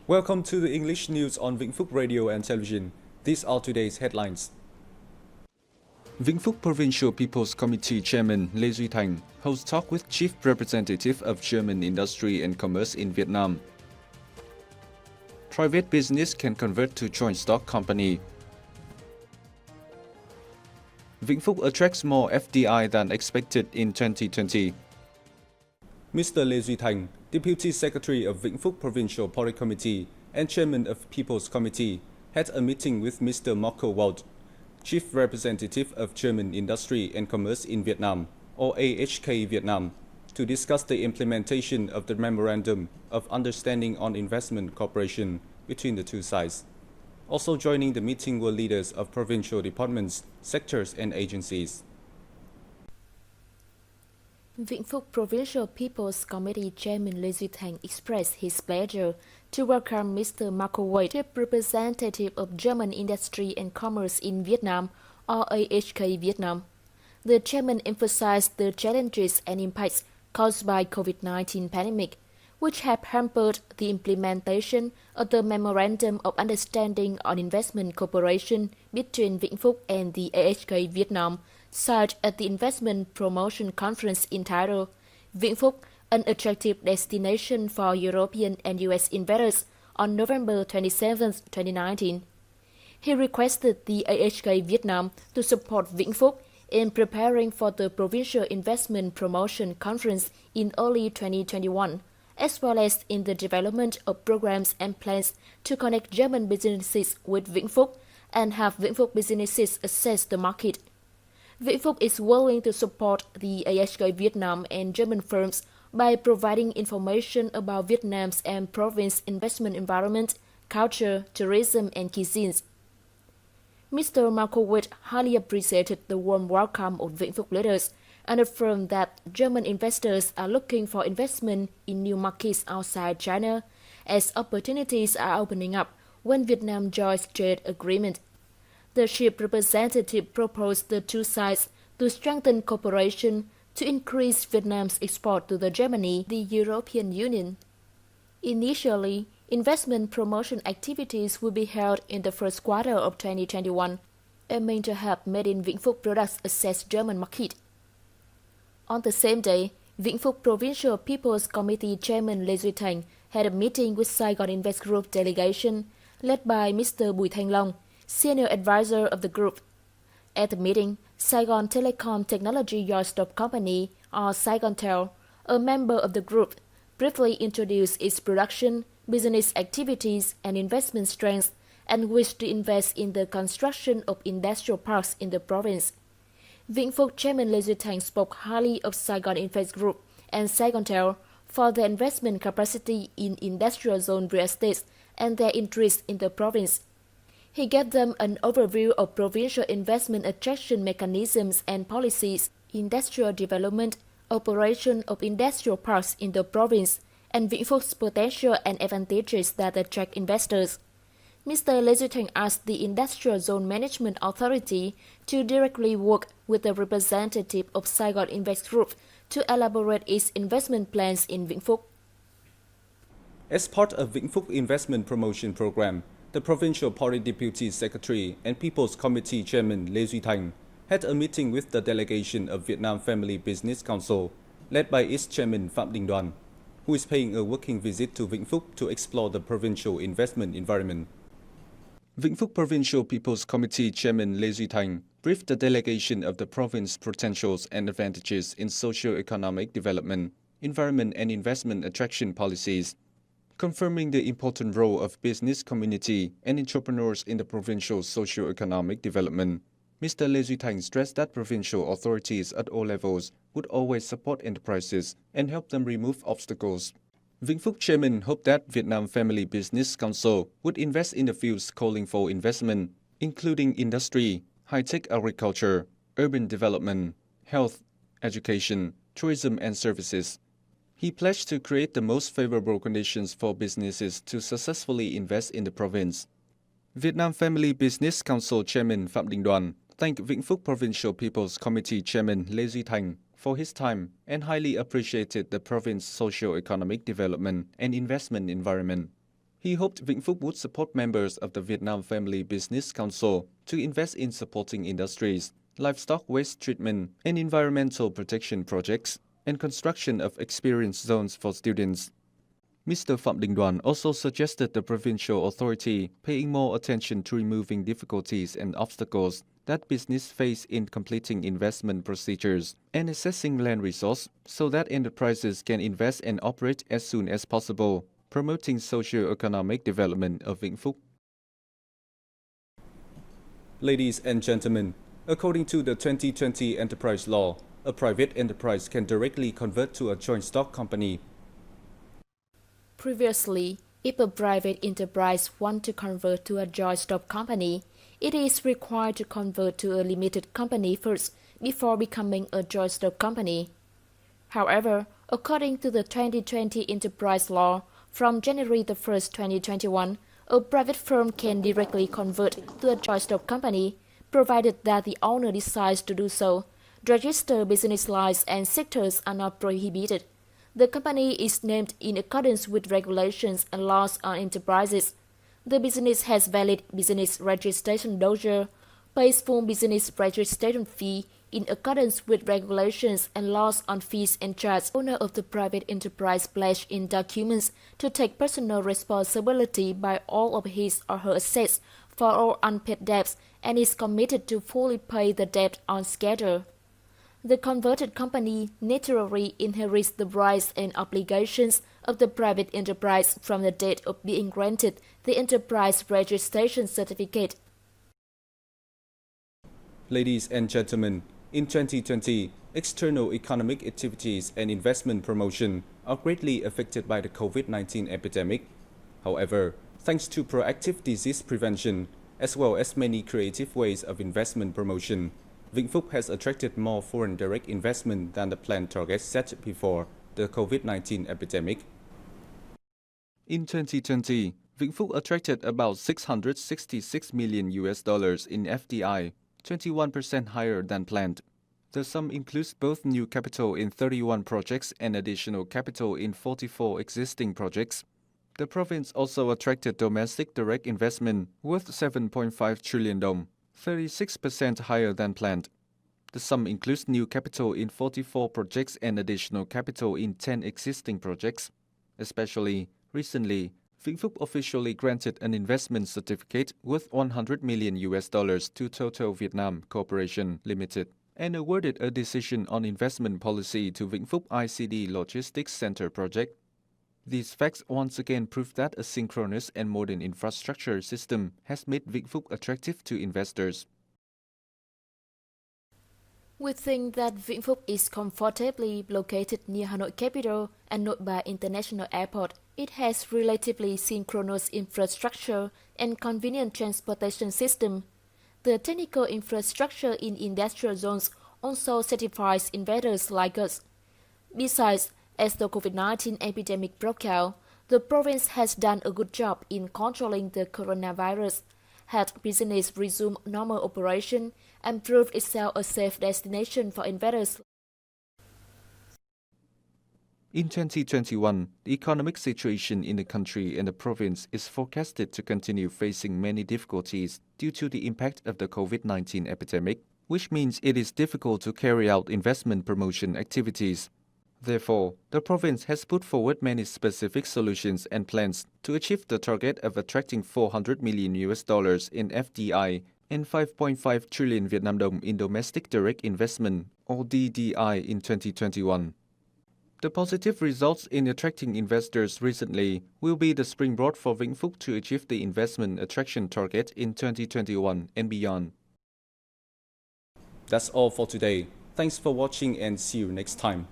Welcome to the English news on Vĩnh Phúc Radio and Television. These are today's headlines. Vĩnh Phúc Provincial People's Committee Chairman Lê Duy Thành holds talk with Chief Representative of German Industry and Commerce in Vietnam. Private business can convert to joint stock company. Vĩnh Phúc attracts more FDI than expected in 2020. Mr. Lê Duy Thành, Deputy Secretary of Vĩnh Phúc Provincial Party Committee and Chairman of People's Committee, had a meeting with Mr. Marco Wald, Chief Representative of German Industry and Commerce in Vietnam, or AHK Vietnam, to discuss the implementation of the Memorandum of Understanding on Investment Cooperation between the two sides. Also joining the meeting were leaders of provincial departments, sectors and agencies. Vĩnh Phúc Provincial People's Committee Chairman Lê Duy Thành expressed his pleasure to welcome Mr. Marco Wade, Chief Representative of German Industry and Commerce in Vietnam, or AHK Vietnam. The chairman emphasized the challenges and impacts caused by COVID-19 pandemic, which have hampered the implementation of the Memorandum of Understanding on Investment Cooperation between Vĩnh Phúc and the AHK Vietnam, signed at the Investment Promotion Conference entitled Vĩnh Phúc, an Attractive Destination for European and U.S. Investors on November 27, 2019. He requested the AHK Vietnam to support Vĩnh Phúc in preparing for the Provincial Investment Promotion Conference in early 2021, as well as in the development of programs and plans to connect German businesses with Vĩnh Phúc and have Vĩnh Phúc businesses access the market. Vĩnh Phúc is willing to support the AHK Vietnam and German firms by providing information about Vietnam's and province investment environment, culture, tourism, and cuisines. Mr. Marco Wade highly appreciated the warm welcome of Vĩnh Phúc leaders and affirmed that German investors are looking for investment in new markets outside China, as opportunities are opening up when Vietnam joins trade agreement. The chief representative proposed the two sides to strengthen cooperation to increase Vietnam's export to Germany, the European Union. Initially, investment promotion activities will be held in the first quarter of 2021, aiming to have made-in Vĩnh Phúc products access German market. On the same day, Vĩnh Phúc Provincial People's Committee Chairman Lê Duy Thành had a meeting with Saigon Invest Group delegation led by Mr. Bùi Thanh Long, Senior Advisor of the group. At the meeting, Saigon Telecom Technology Yardstop Company, or Saigontel, a member of the group, briefly introduced its production, business activities, and investment strengths, and wished to invest in the construction of industrial parks in the province. Vĩnh Phúc Chairman Lê Duy Thành spoke highly of Saigon Invest Group and Saigontel for their investment capacity in industrial zone real estate and their interest in the province. He gave them an overview of provincial investment attraction mechanisms and policies, industrial development, operation of industrial parks in the province, and Vĩnh Phúc potential and advantages that attract investors. Mr. Lê Duy Thành asked the Industrial Zone Management Authority to directly work with the representative of Saigon Invest Group to elaborate its investment plans in Vĩnh Phúc. As part of Vĩnh Phúc Investment Promotion Program, the Provincial Party Deputy Secretary and People's Committee Chairman Lê Duy Thành had a meeting with the delegation of Vietnam Family Business Council, led by its chairman Phạm Đình Đoàn, who is paying a working visit to Vĩnh Phúc to explore the provincial investment environment. Vĩnh Phúc Provincial People's Committee Chairman Lê Duy Thành briefed the delegation of the province potentials and advantages in socio-economic development, environment and investment attraction policies, confirming the important role of business community and entrepreneurs in the provincial socio-economic development. Mr. Lê Duy Thành stressed that provincial authorities at all levels would always support enterprises and help them remove obstacles. Vĩnh Phúc Chairman hoped that Vietnam Family Business Council would invest in the fields calling for investment, including industry, high-tech agriculture, urban development, health, education, tourism and services. He pledged to create the most favorable conditions for businesses to successfully invest in the province. Vietnam Family Business Council Chairman Phạm Đình Đoàn thanked Vĩnh Phúc Provincial People's Committee Chairman Lê Duy Thành for his time and highly appreciated the province's socio-economic development and investment environment. He hoped Vĩnh Phúc would support members of the Vietnam Family Business Council to invest in supporting industries, livestock waste treatment, and environmental protection projects, and construction of experience zones for students. Mr. Phạm Đình Đoàn also suggested the provincial authority paying more attention to removing difficulties and obstacles that business face in completing investment procedures and assessing land resource so that enterprises can invest and operate as soon as possible, promoting socio-economic development of Vĩnh Phúc. Ladies and gentlemen, according to the 2020 enterprise law, a private enterprise can directly convert to a joint stock company. Previously, if a private enterprise wants to convert to a joint stock company, it is required to convert to a limited company first before becoming a joint stock company. However, according to the 2020 enterprise law, from January the 1st, 2021, a private firm can directly convert to a joint stock company, provided that the owner decides to do so. Registered business lines and sectors are not prohibited. The company is named in accordance with regulations and laws on enterprises. The business has valid business registration dossier, pays full business registration fee in accordance with regulations and laws on fees and charges. Owner of the private enterprise pledged in documents to take personal responsibility by all of his or her assets for all unpaid debts and is committed to fully pay the debt on schedule. The converted company naturally inherits the rights and obligations of the private enterprise from the date of being granted the enterprise registration certificate. Ladies and gentlemen, in 2020, external economic activities and investment promotion are greatly affected by the COVID-19 epidemic. However, thanks to proactive disease prevention, as well as many creative ways of investment promotion, Vĩnh Phúc has attracted more foreign direct investment than the planned target set before the COVID-19 epidemic. In 2020, Vĩnh Phúc attracted about $666 million in FDI, 21% higher than planned. The sum includes both new capital in 31 projects and additional capital in 44 existing projects. The province also attracted domestic direct investment worth 7.5 trillion dong, 36% higher than planned. The sum includes new capital in 44 projects and additional capital in 10 existing projects. Especially recently, Vĩnh Phúc officially granted an investment certificate worth $100 million to Total Vietnam Corporation Limited and awarded a decision on investment policy to Vĩnh Phúc ICD Logistics Center project. These facts once again prove that a synchronous and modern infrastructure system has made Vĩnh Phúc attractive to investors. We think that Vĩnh Phúc is comfortably located near Hanoi capital and Nội Bài International Airport. It has relatively synchronous infrastructure and convenient transportation system. The technical infrastructure in industrial zones also satisfies investors like us. Besides, as the COVID-19 epidemic broke out, the province has done a good job in controlling the coronavirus, had business resume normal operation, and proved itself a safe destination for investors. In 2021, the economic situation in the country and the province is forecasted to continue facing many difficulties due to the impact of the COVID-19 epidemic, which means it is difficult to carry out investment promotion activities. Therefore, the province has put forward many specific solutions and plans to achieve the target of attracting $400 million in FDI and 5.5 trillion Vietnam dong in domestic direct investment, or DDI, in 2021. The positive results in attracting investors recently will be the springboard for Vĩnh Phúc to achieve the investment attraction target in 2021 and beyond. That's all for today. Thanks for watching and see you next time.